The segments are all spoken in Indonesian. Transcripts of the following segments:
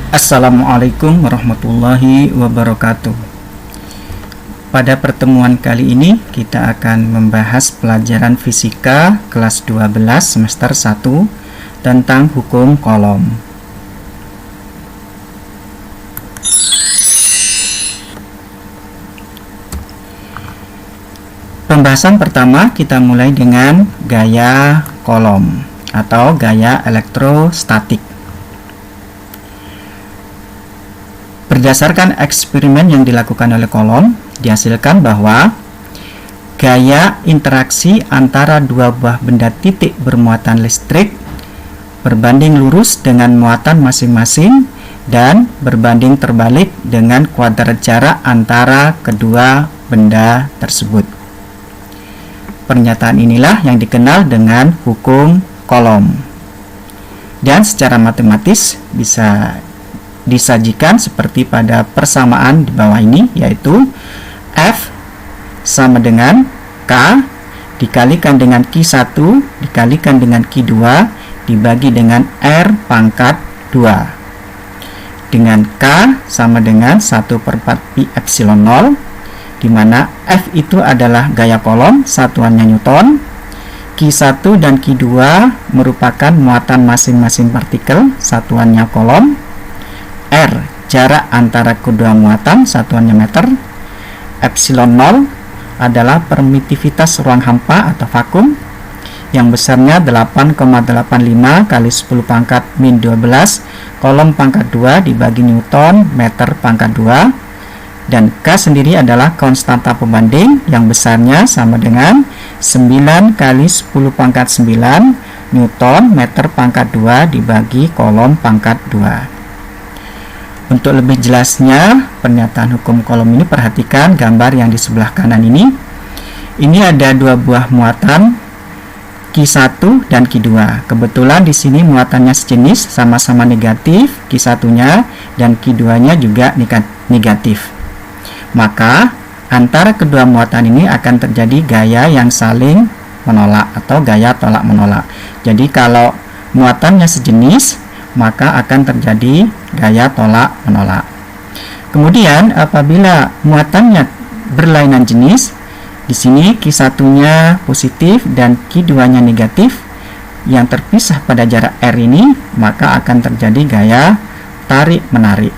Assalamualaikum warahmatullahi wabarakatuh. Pada pertemuan kali ini kita akan membahas pelajaran fisika kelas 12 semester 1 tentang hukum kolom. Pembahasan pertama kita mulai dengan gaya kolom atau gaya elektrostatik. Berdasarkan eksperimen yang dilakukan oleh kolom, dihasilkan bahwa gaya interaksi antara dua buah benda titik bermuatan listrik berbanding lurus dengan muatan masing-masing dan berbanding terbalik dengan kuadrat jarak antara kedua benda tersebut. Pernyataan inilah yang dikenal dengan hukum kolom. Dan secara matematis bisa disajikan seperti pada persamaan di bawah ini, yaitu F sama dengan K dikalikan dengan Q1 dikalikan dengan Q2 dibagi dengan R pangkat 2, dengan K sama dengan 1/4 pi epsilon 0, di mana F itu adalah gaya kolom, satuannya Newton, Q1 dan Q2 merupakan muatan masing-masing partikel, satuannya kolom, R jarak antara kedua muatan, satuannya meter, epsilon 0 adalah permitivitas ruang hampa atau vakum yang besarnya 8,85 kali 10 pangkat min 12 kolom pangkat 2 dibagi Newton meter pangkat 2, dan K sendiri adalah konstanta pembanding yang besarnya sama dengan 9 kali 10 pangkat 9 Newton meter pangkat 2 dibagi kolom pangkat 2. Untuk lebih jelasnya pernyataan hukum kolom ini, perhatikan gambar yang di sebelah kanan ini. Ini ada dua buah muatan Q1 dan Q2. Kebetulan di sini muatannya sejenis, sama-sama negatif, Q1-nya dan Q2-nya juga negatif. Maka antara kedua muatan ini akan terjadi gaya yang saling menolak atau gaya tolak menolak. Jadi kalau muatannya sejenis, maka akan terjadi gaya tolak menolak. Kemudian apabila muatannya berlainan jenis, di sini Q1-nya positif dan Q2-nya negatif yang terpisah pada jarak R ini, maka akan terjadi gaya tarik menarik.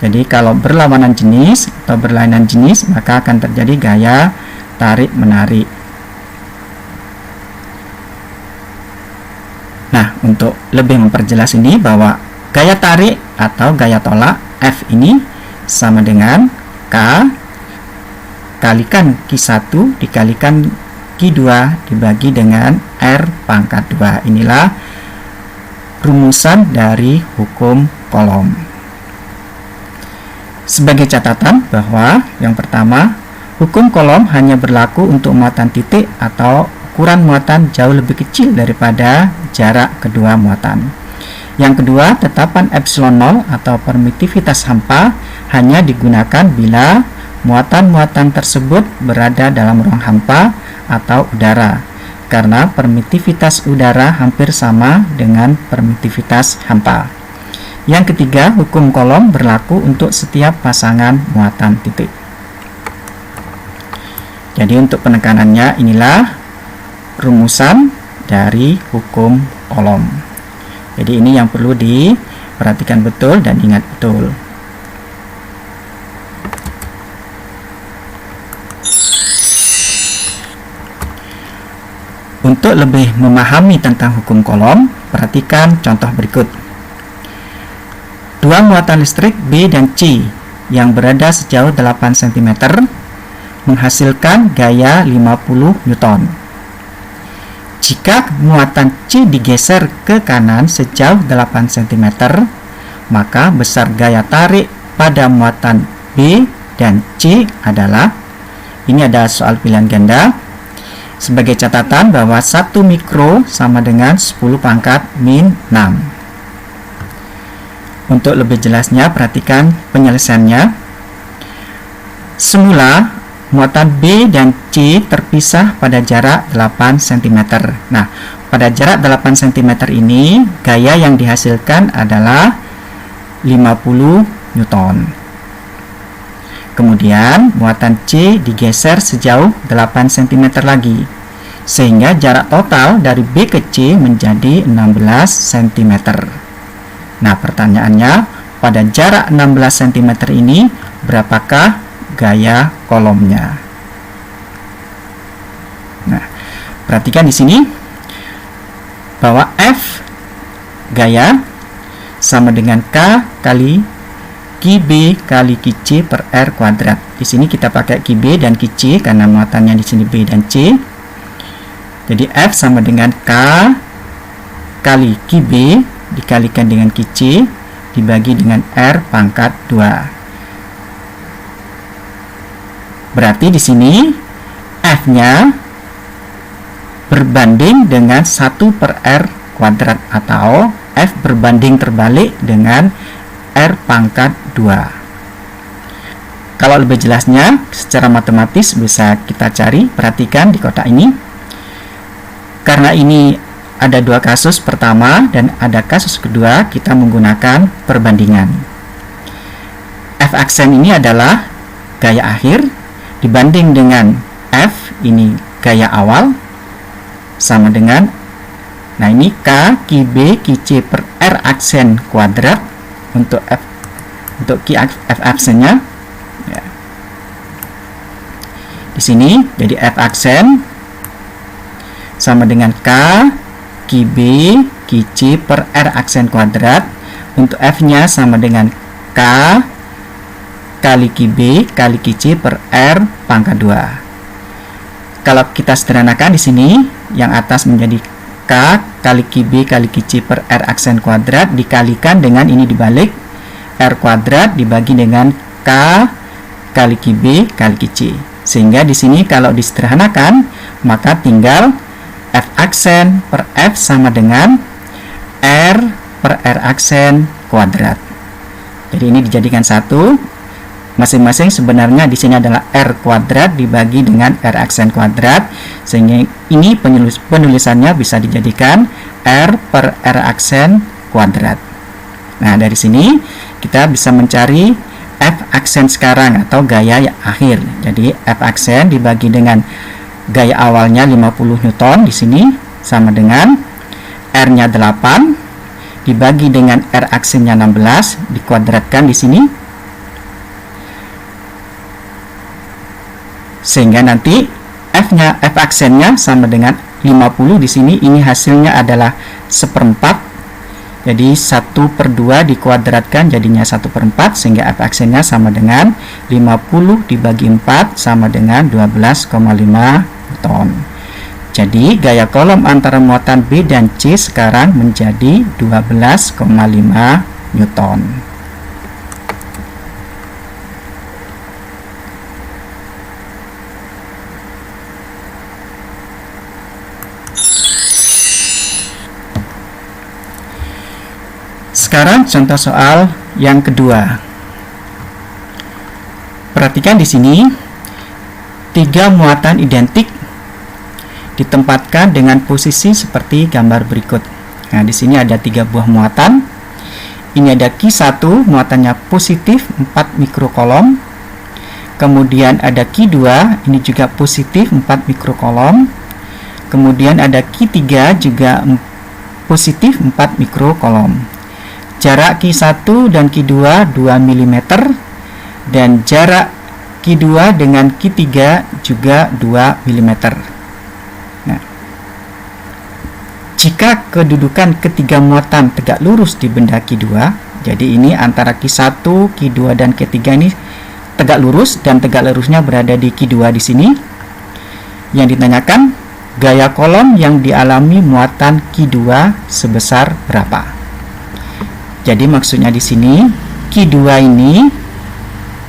Jadi kalau berlawanan jenis atau berlainan jenis, maka akan terjadi gaya tarik menarik. Nah, untuk lebih memperjelas ini, bahwa gaya tarik atau gaya tolak F ini sama dengan K kalikan Q1 dikalikan Q2 dibagi dengan R pangkat 2. Inilah rumusan dari hukum kolom. Sebagai catatan bahwa yang pertama, hukum kolom hanya berlaku untuk muatan titik atau ukuran muatan jauh lebih kecil daripada jarak kedua muatan. Yang kedua, tetapan epsilon 0 atau permitivitas hampa hanya digunakan bila muatan-muatan tersebut berada dalam ruang hampa atau udara, karena permitivitas udara hampir sama dengan permitivitas hampa. Yang ketiga, hukum kolom berlaku untuk setiap pasangan muatan titik. Jadi untuk penekanannya, inilah rumusan dari hukum kolom. Jadi ini yang perlu diperhatikan betul dan ingat betul. Untuk lebih memahami tentang hukum kolom, perhatikan contoh berikut. Dua muatan listrik B dan C yang berada sejauh 8 cm menghasilkan gaya 50 Newton. Jika muatan C digeser ke kanan sejauh 8 cm, maka besar gaya tarik pada muatan B dan C adalah, ini ada soal pilihan ganda. Sebagai catatan bahwa 1 mikro sama dengan 10 pangkat min 6. Untuk lebih jelasnya, perhatikan penyelesaiannya. Semula muatan B dan C terpisah pada jarak 8 cm. Nah, pada jarak 8 cm ini, gaya yang dihasilkan adalah 50 Newton. Kemudian muatan C digeser sejauh 8 cm lagi, sehingga jarak total dari B ke C menjadi 16 cm. Nah, pertanyaannya, pada jarak 16 cm ini berapakah gaya kolomnya? Nah, perhatikan di sini bahwa F gaya sama dengan K kali QB kali QC per R kuadrat. Di sini kita pakai QB dan QC karena muatannya di sini B dan C. Jadi F sama dengan K kali QB dikalikan dengan QC dibagi dengan R pangkat 2. Berarti di sini F-nya berbanding dengan 1 per R kuadrat atau F berbanding terbalik dengan R pangkat 2. Kalau lebih jelasnya secara matematis bisa kita cari, perhatikan di kotak ini. Karena ini ada dua kasus pertama dan ada kasus kedua, kita menggunakan perbandingan. F aksen ini adalah gaya akhir dibanding dengan F ini gaya awal sama dengan, nah ini K QB QC per R aksen kuadrat untuk F, untuk Q F aksennya ya. Di sini jadi F aksen sama dengan K QB QC per R aksen kuadrat. Untuk F-nya sama dengan K kali QB kali QC per R pangkat 2. Kalau kita sederhanakan di sini, yang atas menjadi K kali QB kali QC per R aksen kuadrat dikalikan dengan ini dibalik R kuadrat dibagi dengan K kali QB kali QC. Sehingga di sini kalau disederhanakan maka tinggal F aksen per F sama dengan R per R aksen kuadrat. Jadi ini dijadikan satu. Masing-masing sebenarnya di sini adalah R kuadrat dibagi dengan R aksen kuadrat, sehingga ini penulisannya bisa dijadikan R per R aksen kuadrat. Nah, dari sini kita bisa mencari F aksen sekarang atau gaya akhir. Jadi F aksen dibagi dengan gaya awalnya 50 Newton di sini sama dengan R-nya 8 dibagi dengan R aksennya 16 dikuadratkan di sini, sehingga nanti F aksennya sama dengan 50 di sini. Ini hasilnya adalah 1/4. Jadi 1/2 dikuadratkan jadinya 1/4, sehingga F aksennya sama dengan 50 dibagi 4 sama dengan 12,5 Newton. Jadi gaya kolom antara muatan B dan C sekarang menjadi 12,5 Newton. Sekarang contoh soal yang kedua. Perhatikan di sini, 3 muatan identik ditempatkan dengan posisi seperti gambar berikut. Nah, di sini ada 3 buah muatan. Ini ada Q1, muatannya positif 4 mikrokolom. Kemudian ada Q2, ini juga positif 4 mikrokolom. Kemudian ada Q3 juga positif 4 mikrokolom. Jarak Q1 dan Q2 2 mm dan jarak Q2 dengan Q3 juga 2 mm. Nah, jika kedudukan ketiga muatan tegak lurus di benda Q2, jadi ini antara Q1, Q2 dan Q3 ini tegak lurus dan tegak lurusnya berada di Q2 di sini. Yang ditanyakan gaya kolom yang dialami muatan Q2 sebesar berapa? Jadi maksudnya di sini Q2 ini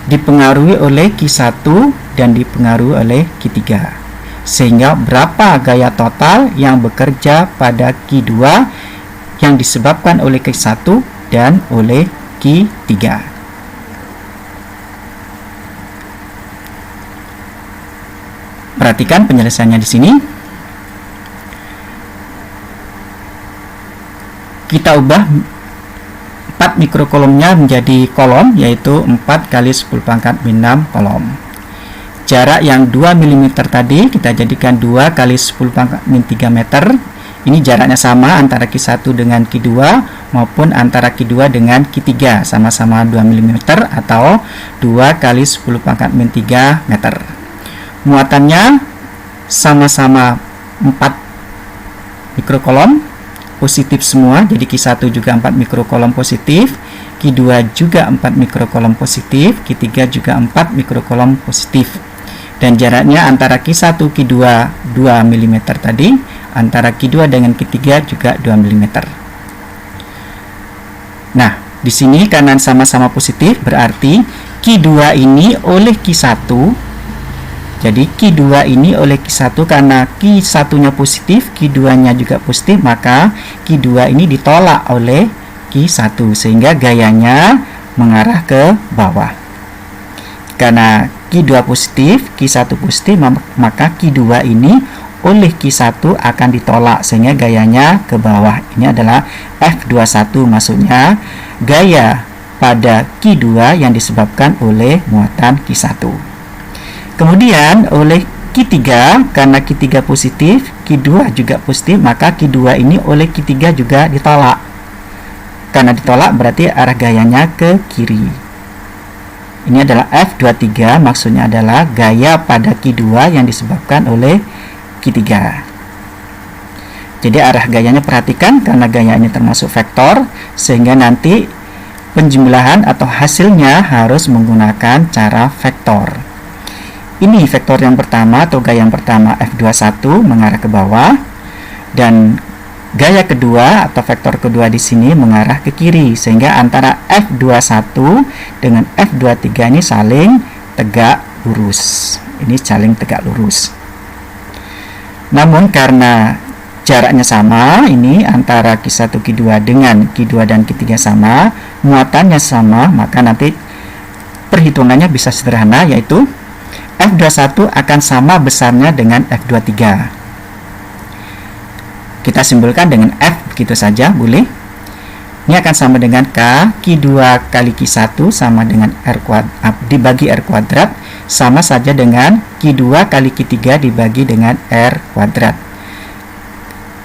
dipengaruhi oleh Q1 dan dipengaruhi oleh Q3. Sehingga berapa gaya total yang bekerja pada Q2 yang disebabkan oleh Q1 dan oleh Q3. Perhatikan penyelesaiannya di sini. Kita ubah 4 4 mikrokolomnya menjadi kolom, yaitu 4 kali 10 pangkat min 6 kolom. Jarak yang 2 mm tadi kita jadikan 2 kali 10 pangkat min 3 meter. Ini jaraknya sama antara Q1 dengan Q2 maupun antara Q2 dengan Q3, sama-sama 2 mm atau 2 kali 10 pangkat min 3 meter. Muatannya sama-sama 4 mikrokolom positif semua, jadi Q1 juga 4 mikrokolom positif, Q2 juga 4 mikrokolom positif, Q3 juga 4 mikrokolom positif. Dan jaraknya antara Q1 Q2 2 mm tadi, antara Q2 dengan Q3 juga 2 mm. Nah, di sini karena sama-sama positif berarti Q2 ini oleh Q1. Jadi Q2 ini oleh Q1 karena Q1-nya positif, Q2-nya juga positif, maka Q2 ini ditolak oleh Q1 sehingga gayanya mengarah ke bawah. Karena Q2 positif, Q1 positif, maka Q2 ini oleh Q1 akan ditolak sehingga gayanya ke bawah. Ini adalah F21, maksudnya gaya pada Q2 yang disebabkan oleh muatan Q1. Kemudian oleh Q3, karena Q3 positif, Q2 juga positif, maka Q2 ini oleh Q3 juga ditolak. Karena ditolak berarti arah gayanya ke kiri. Ini adalah F23, maksudnya adalah gaya pada Q2 yang disebabkan oleh Q3. Jadi arah gayanya perhatikan, karena gaya ini termasuk vektor, sehingga nanti penjumlahan atau hasilnya harus menggunakan cara vektor. Ini vektor yang pertama atau gaya yang pertama F21 mengarah ke bawah, dan gaya kedua atau vektor kedua di sini mengarah ke kiri, sehingga antara F21 dengan F23 ini saling tegak lurus. Ini saling tegak lurus. Namun karena jaraknya sama, ini antara Q1 Q2 dengan Q2 dan Q3 sama, muatannya sama, maka nanti perhitungannya bisa sederhana, yaitu F21 akan sama besarnya dengan F23. Kita simbolkan dengan F begitu saja, boleh. Ini akan sama dengan K, Q2 kali Q1 sama dengan R kuadrat dibagi R kuadrat, sama saja dengan Q2 kali Q3 dibagi dengan R kuadrat.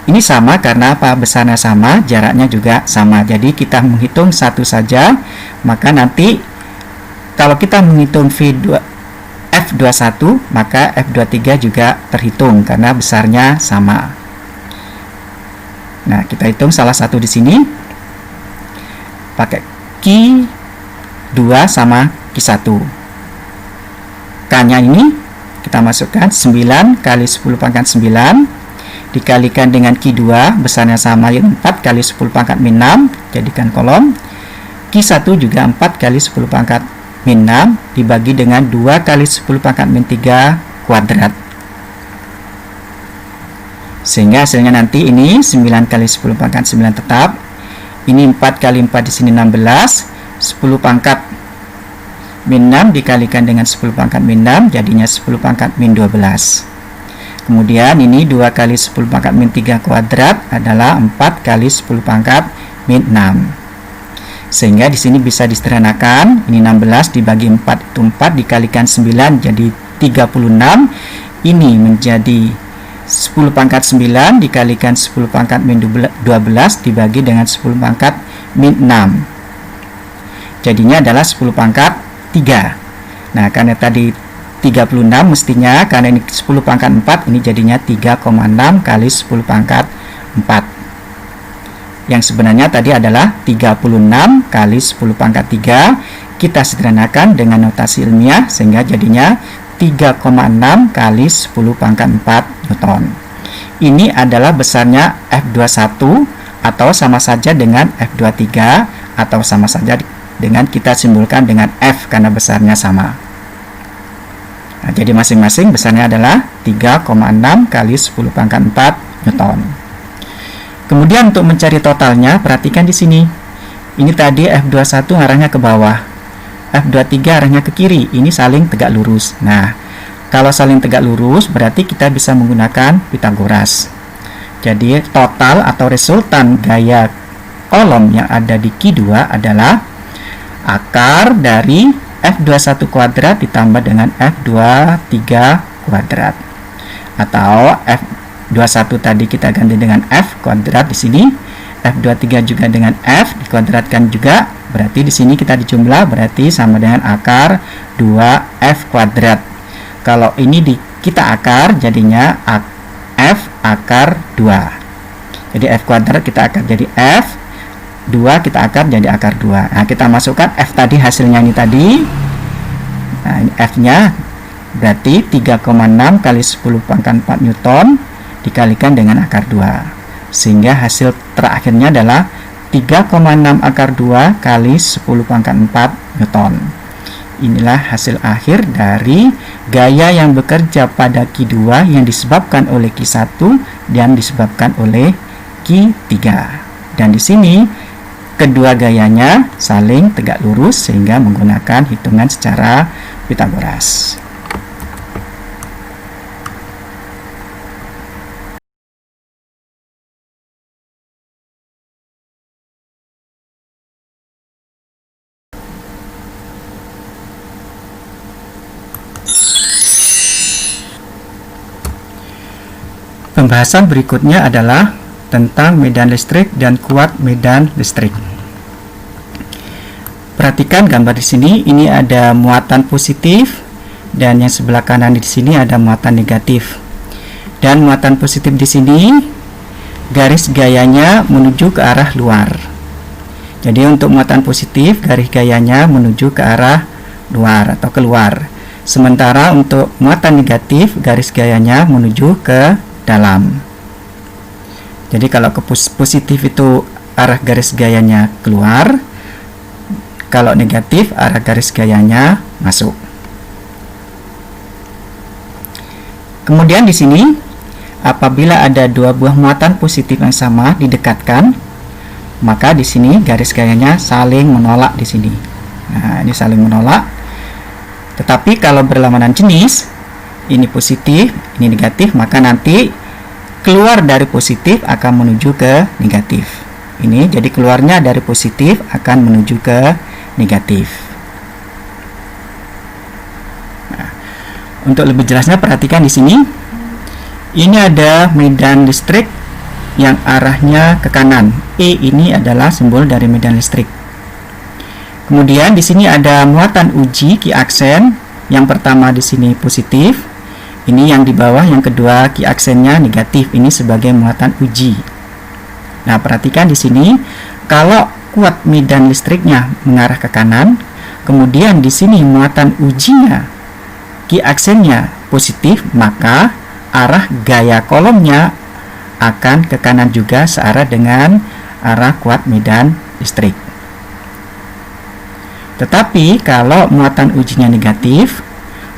Ini sama karena apa? Besarnya sama, jaraknya juga sama. Jadi kita menghitung satu saja, maka nanti kalau kita menghitung F21, maka F23 juga terhitung karena besarnya sama. Nah, kita hitung salah satu di sini pakai Q2 sama Q1. K-nya ini kita masukkan 9 kali 10 pangkat 9 dikalikan dengan Q2, besarnya sama, yaitu 4 kali 10 pangkat min 6, jadikan kolom. Q1 juga 4 kali 10 pangkat min 6 dibagi dengan 2 kali 10 pangkat min 3 kuadrat. Sehingga hasilnya nanti ini 9 kali 10 pangkat 9 tetap. Ini 4 kali 4 di sini 16. 10 pangkat min 6 dikalikan dengan 10 pangkat min 6 jadinya 10 pangkat min 12. Kemudian ini 2 kali 10 pangkat min 3 kuadrat adalah 4 kali 10 pangkat min 6. Sehingga di sini bisa disederhanakan. Ini 16 dibagi 4 itu 4 dikalikan 9 jadi 36. Ini menjadi 10 pangkat 9 dikalikan 10 pangkat min 12 dibagi dengan 10 pangkat min 6. Jadinya adalah 10 pangkat 3. Nah, karena tadi 36 mestinya, karena ini 10 pangkat 4, ini jadinya 3,6 kali 10 pangkat 4. Yang sebenarnya tadi adalah 36 kali 10 pangkat 3. Kita sederhanakan dengan notasi ilmiah sehingga jadinya 3,6 kali 10 pangkat 4 Newton. Ini adalah besarnya F21 atau sama saja dengan F23 atau sama saja dengan kita simbolkan dengan F karena besarnya sama. Nah, jadi masing-masing besarnya adalah 3,6 kali 10 pangkat 4 Newton. Kemudian untuk mencari totalnya, perhatikan di sini. Ini tadi F21 arahnya ke bawah. F23 arahnya ke kiri, ini saling tegak lurus. Nah, kalau saling tegak lurus berarti kita bisa menggunakan Pythagoras. Jadi total atau resultan gaya kolom yang ada di Q2 adalah akar dari F21 kuadrat ditambah dengan F23 kuadrat. Atau F21 tadi kita ganti dengan F kuadrat di sini. F23 juga dengan F dikuadratkan juga. Berarti di sini kita dijumlah berarti sama dengan akar 2F kuadrat. Kalau ini kita akar jadinya F akar 2. Jadi F kuadrat kita akar jadi F, 2 kita akar jadi akar 2. Nah, kita masukkan F tadi hasilnya ini tadi. Nah, ini F-nya berarti 3,6 kali 10 pangkat 4 Newton dikalikan dengan akar 2. Sehingga hasil terakhirnya adalah 3,6 akar 2 kali 10 pangkat 4 Newton. Inilah hasil akhir dari gaya yang bekerja pada Q2 yang disebabkan oleh Q1 dan disebabkan oleh Q3. Dan di sini kedua gayanya saling tegak lurus sehingga menggunakan hitungan secara Pitagoras. Pembahasan berikutnya adalah tentang medan listrik dan kuat medan listrik. Perhatikan gambar di sini, ini ada muatan positif dan yang sebelah kanan di sini ada muatan negatif. Dan muatan positif di sini garis gayanya menuju ke arah luar. Jadi untuk muatan positif garis gayanya menuju ke arah luar atau keluar. Sementara untuk muatan negatif garis gayanya menuju ke dalam. Jadi kalau ke positif itu arah garis gayanya keluar, kalau negatif arah garis gayanya masuk. Kemudian di sini apabila ada dua buah muatan positif yang sama didekatkan, maka di sini garis gayanya saling menolak di sini. Nah, ini saling menolak. Tetapi kalau berlawanan jenis, ini positif, ini negatif, maka nanti keluar dari positif akan menuju ke negatif. Ini jadi keluarnya dari positif akan menuju ke negatif. Nah, untuk lebih jelasnya perhatikan di sini. Ini ada medan listrik yang arahnya ke kanan. E ini adalah simbol dari medan listrik. Kemudian di sini ada muatan uji Q aksen. Yang pertama di sini positif. Ini yang di bawah, yang kedua Q aksennya negatif. Ini sebagai muatan uji. Nah, perhatikan di sini kalau kuat medan listriknya mengarah ke kanan, kemudian di sini muatan ujinya Q aksennya positif, maka arah gaya kolomnya akan ke kanan juga searah dengan arah kuat medan listrik. Tetapi kalau muatan ujinya negatif,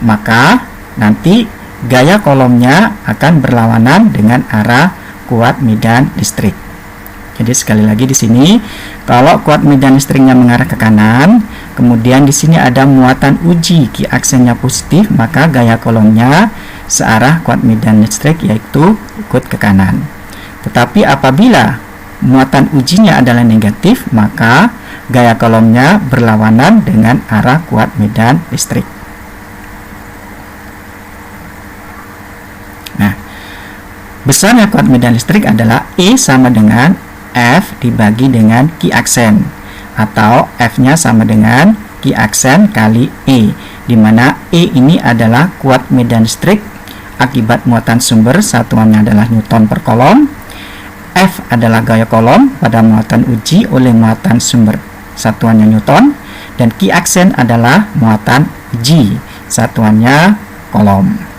maka nanti gaya kolomnya akan berlawanan dengan arah kuat medan listrik. Jadi sekali lagi di sini, kalau kuat medan listriknya mengarah ke kanan, kemudian di sini ada muatan uji Q aksennya positif, maka gaya kolomnya searah kuat medan listrik yaitu ikut ke kanan. Tetapi apabila muatan ujinya adalah negatif, maka gaya kolomnya berlawanan dengan arah kuat medan listrik. Nah, besarnya kuat medan listrik adalah E sama dengan F dibagi dengan Q aksen, atau F-nya sama dengan Q aksen kali E, di mana E ini adalah kuat medan listrik akibat muatan sumber, satuannya adalah Newton per kolom. F adalah gaya kolom pada muatan uji oleh muatan sumber, satuannya Newton, dan Q aksen adalah muatan G, satuannya kolom.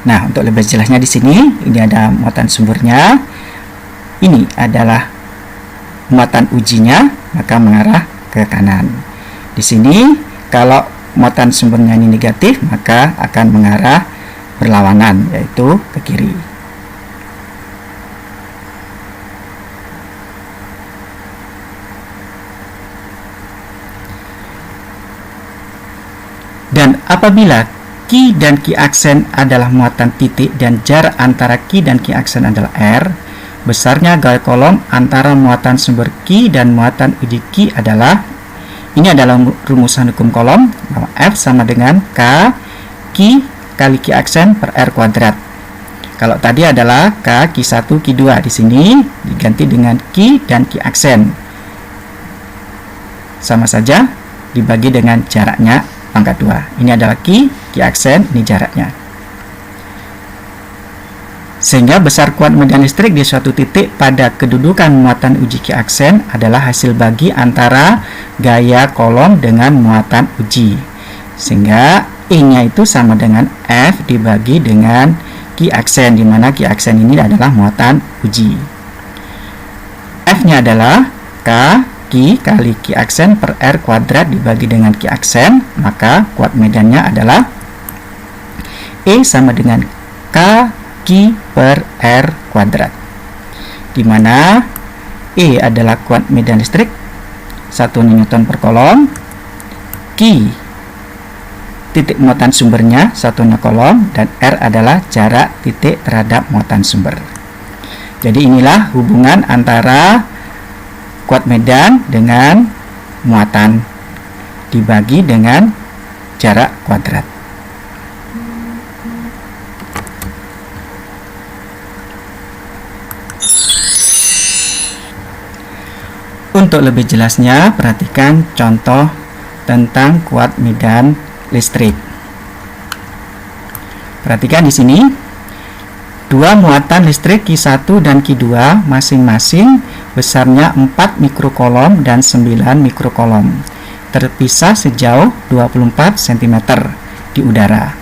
Nah, untuk lebih jelasnya di sini, ini ada muatan sumbernya, ini adalah muatan ujinya, maka mengarah ke kanan. Di sini, kalau muatan sumbernya ini negatif, maka akan mengarah berlawanan, yaitu ke kiri. Dan apabila Q dan Q aksen adalah muatan titik dan jarak antara Q dan Q aksen adalah R, besarnya gaya kolom antara muatan sumber Q dan muatan uji Q adalah, ini adalah rumusan hukum kolom, bahwa F sama dengan K Q kali Q aksen per R kuadrat. Kalau tadi adalah K Q1 Q2, di sini diganti dengan Q dan Q aksen. Sama saja dibagi dengan jaraknya pangkat 2. Ini adalah Q aksen, ini jaraknya. Sehingga besar kuat medan listrik di suatu titik pada kedudukan muatan uji Q aksen adalah hasil bagi antara gaya kolom dengan muatan uji. Sehingga E-nya itu sama dengan F dibagi dengan Q aksen, di mana Q aksen ini adalah muatan uji. F-nya adalah K Q kali Q aksen per R kuadrat dibagi dengan Q aksen, maka kuat medannya adalah E sama dengan K Q per R kuadrat, di mana E adalah kuat medan listrik 1 Newton per kolom, Q titik muatan sumbernya 1 kolom, dan R adalah jarak titik terhadap muatan sumber. Jadi inilah hubungan antara kuat medan dengan muatan dibagi dengan jarak kuadrat. Untuk lebih jelasnya, perhatikan contoh tentang kuat medan listrik. Perhatikan di sini, dua muatan listrik Q1 dan Q2 masing-masing besarnya 4 mikrokolom dan 9 mikrokolom, terpisah sejauh 24 cm di udara.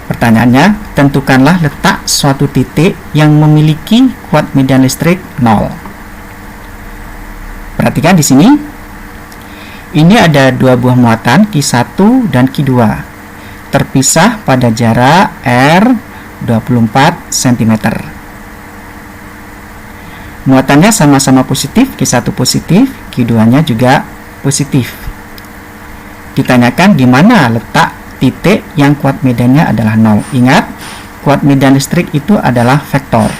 Pertanyaannya, tentukanlah letak suatu titik yang memiliki kuat medan listrik 0. Perhatikan di sini, ini ada dua buah muatan Q1 dan Q2, terpisah pada jarak R 24 cm. Muatannya sama-sama positif, Q1 positif, Q2-nya juga positif. Ditanyakan di mana letak titik yang kuat medannya adalah 0. Ingat, kuat medan listrik itu adalah vektor.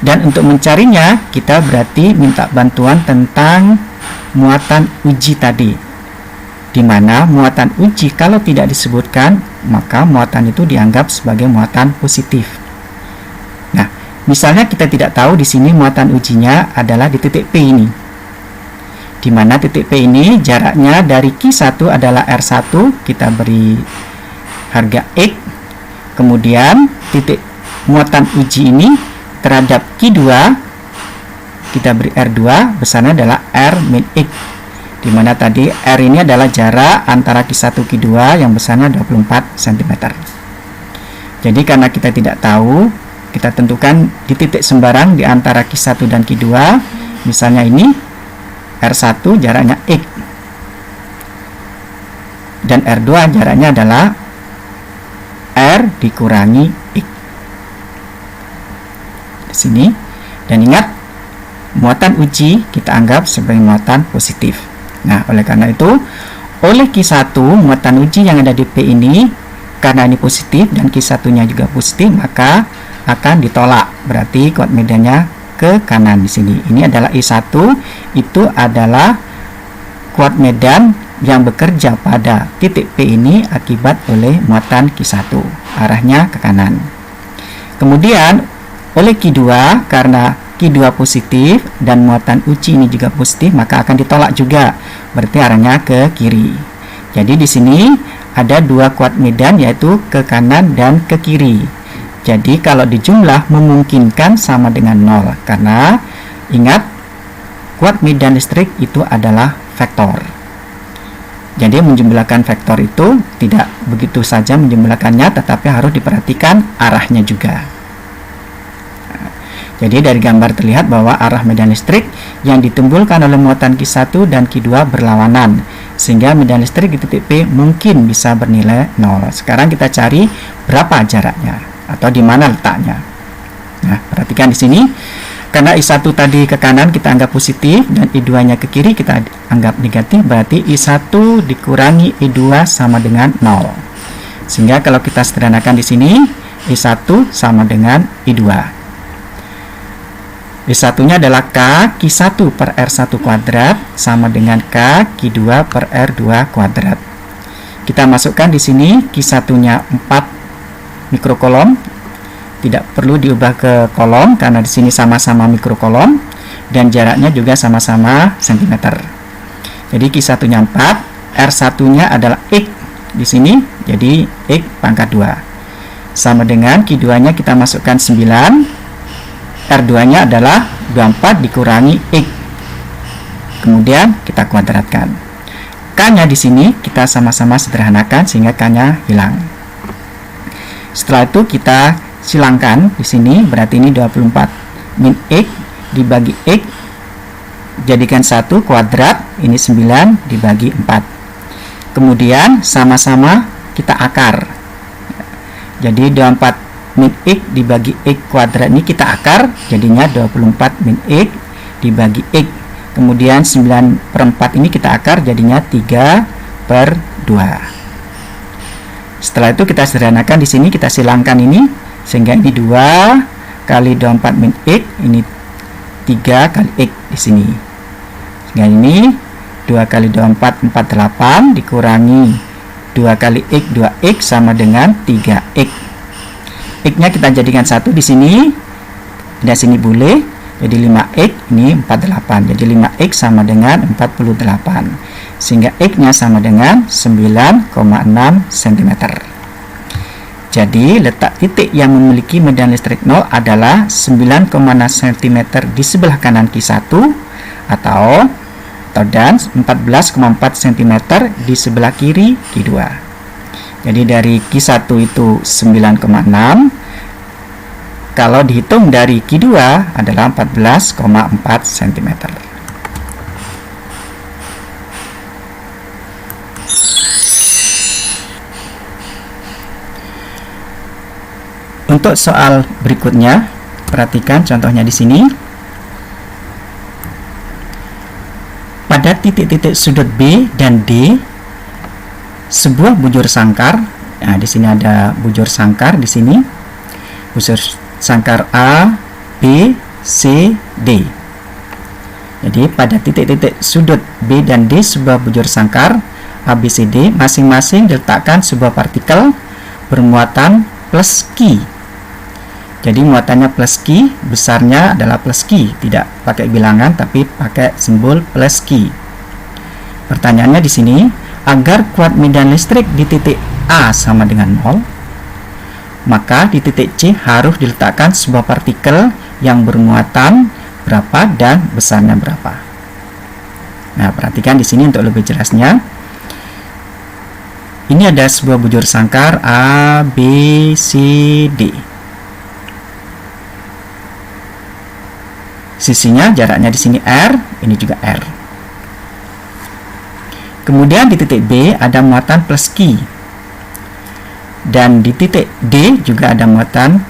Dan untuk mencarinya, kita berarti minta bantuan tentang muatan uji tadi, di mana muatan uji kalau tidak disebutkan, maka muatan itu dianggap sebagai muatan positif. Nah, misalnya kita tidak tahu di sini muatan ujinya adalah di titik P ini, di mana titik P ini jaraknya dari Q1 adalah R1, kita beri harga X, kemudian titik muatan uji ini terhadap Q2 kita beri R2, besarnya adalah R min X, di mana tadi R ini adalah jarak antara Q1 Q2 yang besarnya 24 cm. Jadi karena kita tidak tahu, kita tentukan di titik sembarang di antara Q1 dan Q2. Misalnya ini R1 jaraknya X dan R2 jaraknya adalah R dikurangi X di sini. Dan ingat, muatan uji kita anggap sebagai muatan positif. Nah, oleh karena itu, oleh Q1 muatan uji yang ada di P ini, karena ini positif dan Q1-nya juga positif, maka akan ditolak. Berarti kuat medannya ke kanan di sini. Ini adalah I1, itu adalah kuat medan yang bekerja pada titik P ini akibat oleh muatan Q1, arahnya ke kanan. Kemudian oleh Q2, karena Q2 positif dan muatan uji ini juga positif, maka akan ditolak juga, berarti arahnya ke kiri. Jadi di sini ada dua kuat medan, yaitu ke kanan dan ke kiri. Jadi kalau dijumlah memungkinkan sama dengan 0, karena ingat, kuat medan listrik itu adalah vektor. Jadi menjumlahkan vektor itu tidak begitu saja menjumlahkannya, tetapi harus diperhatikan arahnya juga. Jadi dari gambar terlihat bahwa arah medan listrik yang ditimbulkan oleh muatan Q1 dan Q2 berlawanan, sehingga medan listrik di titik P mungkin bisa bernilai 0. Sekarang kita cari berapa jaraknya atau di mana letaknya. Nah, perhatikan di sini, karena I1 tadi ke kanan kita anggap positif dan I2-nya ke kiri kita anggap negatif, berarti I1 dikurangi I2 sama dengan 0. Sehingga kalau kita sederhanakan di sini, I1 sama dengan I2. I1 nya adalah K Q1 per R1 kuadrat sama dengan K Q2 per R2 kuadrat. Kita masukkan di sini Q1 nya 4 mikrokolom. Tidak perlu diubah ke kolom karena di sini sama-sama mikrokolom dan jaraknya juga sama-sama cm. Jadi Q1 nya 4, R1 nya adalah X di sini, jadi X pangkat 2. Sama dengan Q2 nya kita masukkan 9, R2 nya adalah 24 dikurangi X. Kemudian kita kuadratkan. K nya di sini kita sama-sama sederhanakan sehingga K nya hilang. Setelah itu kita silangkan di sini, berarti ini 24 min X dibagi X jadikan 1 kuadrat, ini 9 dibagi 4. Kemudian sama-sama kita akar. Jadi 24 min X dibagi X kuadrat ini kita akar, jadinya 24 min X dibagi X. Kemudian 9 per 4 ini kita akar, jadinya 3 per 2. Setelah itu kita sederhanakan di sini, kita silangkan ini sehingga ini 2 kali 24 min X, ini 3 kali X di sini. Sehingga ini 2 kali 24 48 dikurangi 2 kali X 2X sama dengan 3X. X nya kita jadikan 1 di sini. Di sini boleh. Jadi 5X ini 48. Jadi 5X sama dengan 48. Sehingga X nya sama dengan 9,6 cm. Jadi letak titik yang memiliki medan listrik 0 adalah 9,6 cm di sebelah kanan Q1 atau dan 14,4 cm di sebelah kiri Q2. Jadi dari Q1 itu 9,6, kalau dihitung dari Q2 adalah 14,4 cm. Untuk soal berikutnya, perhatikan contohnya di sini. Pada titik-titik sudut B dan D, sebuah bujur sangkar. Nah, di sini ada bujur sangkar di sini. Bujur sangkar A, B, C, D. Jadi pada titik-titik sudut B dan D sebuah bujur sangkar A, B, C, D masing-masing diletakkan sebuah partikel bermuatan plus Q. Jadi muatannya plus Q, besarnya adalah plus Q, tidak pakai bilangan tapi pakai simbol plus Q. Pertanyaannya di sini, agar kuat medan listrik di titik A sama dengan 0, maka di titik C harus diletakkan sebuah partikel yang bermuatan berapa dan besarnya berapa. Nah, perhatikan di sini untuk lebih jelasnya. Ini ada sebuah bujur sangkar A, B, C, D. Sisinya jaraknya di sini R, ini juga R. Kemudian di titik B ada muatan plus Q. Dan di titik D juga ada muatan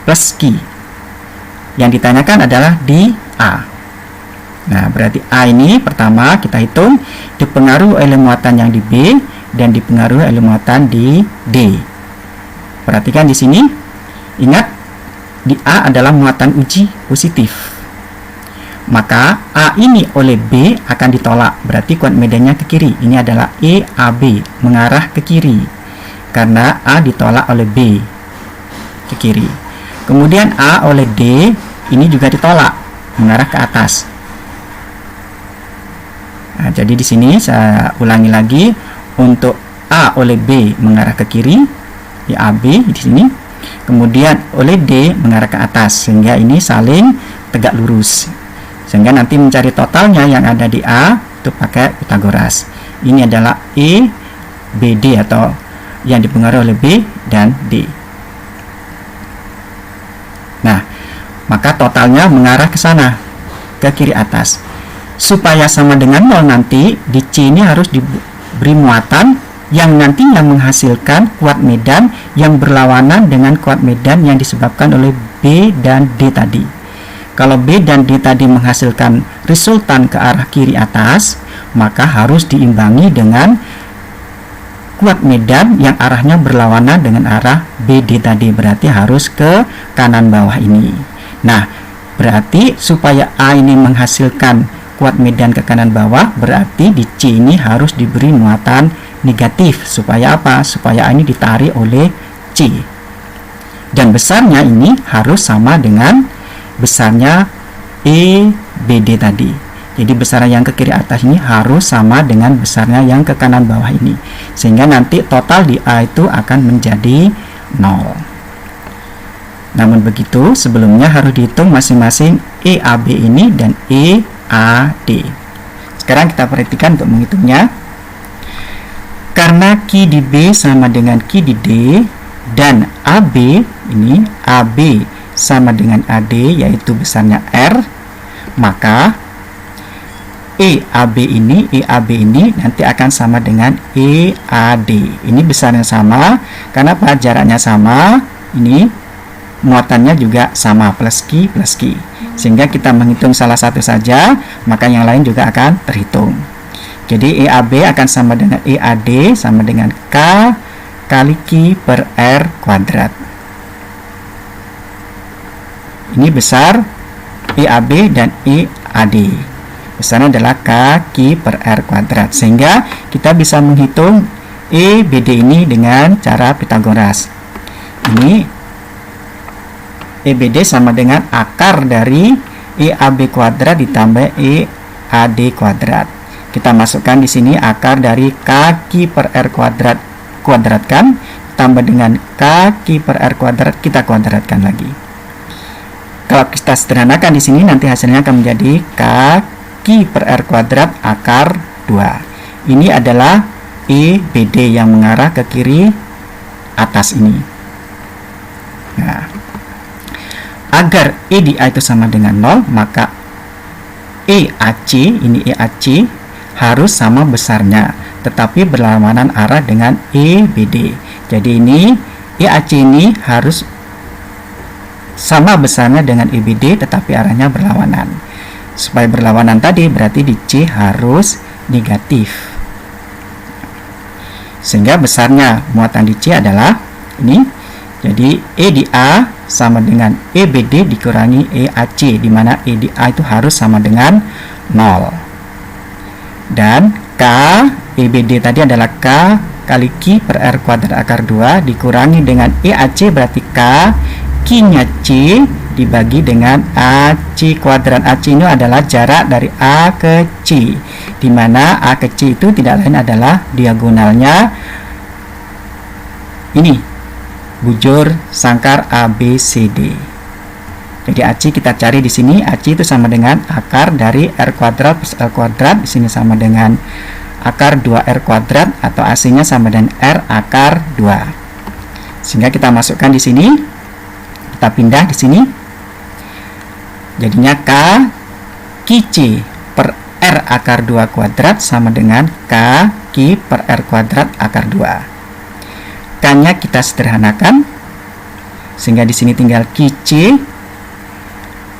plus Q. Yang ditanyakan adalah di A. Nah, berarti A ini pertama kita hitung dipengaruhi oleh muatan yang di B dan dipengaruhi oleh muatan di D. Perhatikan di sini. Ingat, di A adalah muatan uji positif. Maka A ini oleh B akan ditolak, berarti kuat medannya ke kiri. Ini adalah EAB, mengarah ke kiri. Karena A ditolak oleh B ke kiri. Kemudian A oleh D ini juga ditolak, mengarah ke atas. Nah, jadi di sini saya ulangi lagi, untuk A oleh B mengarah ke kiri, EAB di sini. Kemudian oleh D mengarah ke atas, sehingga ini saling tegak lurus. Sehingga nanti mencari totalnya yang ada di A itu pakai Pythagoras. Ini adalah E, BD atau yang dipengaruhi oleh B dan D. Nah, maka totalnya mengarah ke sana, ke kiri atas. Supaya sama dengan 0 nanti, di C ini harus diberi muatan yang nantinya menghasilkan kuat medan yang berlawanan dengan kuat medan yang disebabkan oleh B dan D tadi. Kalau B dan D tadi menghasilkan resultan ke arah kiri atas, maka harus diimbangi dengan kuat medan yang arahnya berlawanan dengan arah BD tadi, berarti harus ke kanan bawah ini. Nah, berarti supaya A ini menghasilkan kuat medan ke kanan bawah, berarti di C ini harus diberi muatan negatif. Supaya apa? Supaya A ini ditarik oleh C. Dan besarnya ini harus sama dengan besarnya EBD tadi. Jadi besaran yang ke kiri atas ini harus sama dengan besarnya yang ke kanan bawah ini. Sehingga nanti total di A itu akan menjadi 0. Namun begitu, sebelumnya harus dihitung masing-masing EAB ini dan EAD. Sekarang kita perhatikan untuk menghitungnya. Karena Q di B sama dengan Q di D dan AB ini, AB sama dengan AD yaitu besarnya R, maka EAB ini nanti akan sama dengan EAD. Ini besarnya sama, karena apa? Jaraknya sama, ini muatannya juga sama, plus Q plus Q. Sehingga kita menghitung salah satu saja, maka yang lain juga akan terhitung. Jadi EAB akan sama dengan EAD sama dengan K kali Q per R kuadrat. Ini besar EAB dan EAD. Besarnya adalah K Q per R kuadrat. Sehingga kita bisa menghitung EBD ini dengan cara Pitagoras. Ini EBD sama dengan akar dari EAB kuadrat ditambah EAD kuadrat. Kita masukkan di sini akar dari K Q per R kuadrat kuadratkan tambah dengan K Q per R kuadrat, kita kuadratkan lagi. Kalau kita sederhanakan di sini nanti hasilnya akan menjadi K Q per R kuadrat akar 2. Ini adalah EBD yang mengarah ke kiri atas ini. Nah, agar E di A itu sama dengan 0, maka EAC, ini EAC harus sama besarnya, tetapi berlawanan arah dengan EBD. Jadi ini EAC ini harus sama besarnya dengan EBD, tetapi arahnya berlawanan. Supaya berlawanan tadi, berarti di C harus negatif. Sehingga besarnya muatan di C adalah ini. Jadi E di A sama dengan EBD dikurangi EAC, di mana E di A itu harus sama dengan 0. Dan K EBD tadi adalah K kali Q per R kuadrat akar 2 dikurangi dengan EAC, berarti K Q-nya C dibagi dengan AC kuadrat. AC ini adalah jarak dari A ke C, di mana A ke C itu tidak lain adalah diagonalnya ini, bujur sangkar ABCD. Jadi AC kita cari di sini. AC itu sama dengan akar dari R kuadrat plus L kuadrat, di sini sama dengan akar 2R kuadrat, atau AC-nya sama dengan R akar 2. Sehingga kita masukkan di sini, kita pindah di sini. Jadinya K QC per R akar 2 kuadrat sama dengan K Q per R kuadrat akar 2. K-nya kita sederhanakan, sehingga di sini tinggal QC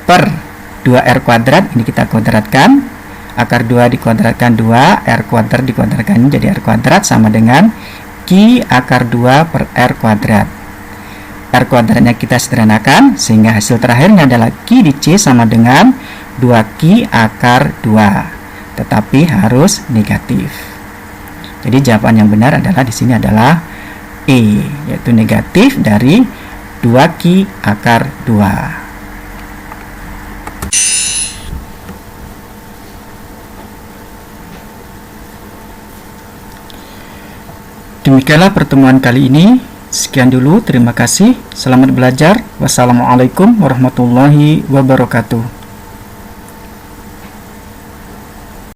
per 2R kuadrat, ini kita kuadratkan. Akar 2 dikuadratkan 2, R kuadrat dikuadratkan jadi R kuadrat sama dengan Q akar 2 per R kuadrat. R kuadratnya kita sederhanakan, sehingga hasil terakhirnya adalah Q di C sama dengan 2Q akar 2, tetapi harus negatif. Jadi jawaban yang benar adalah di sini adalah E, yaitu negatif dari 2Q akar 2. Demikianlah pertemuan kali ini. Sekian dulu, terima kasih. Selamat belajar. Wassalamualaikum warahmatullahi wabarakatuh.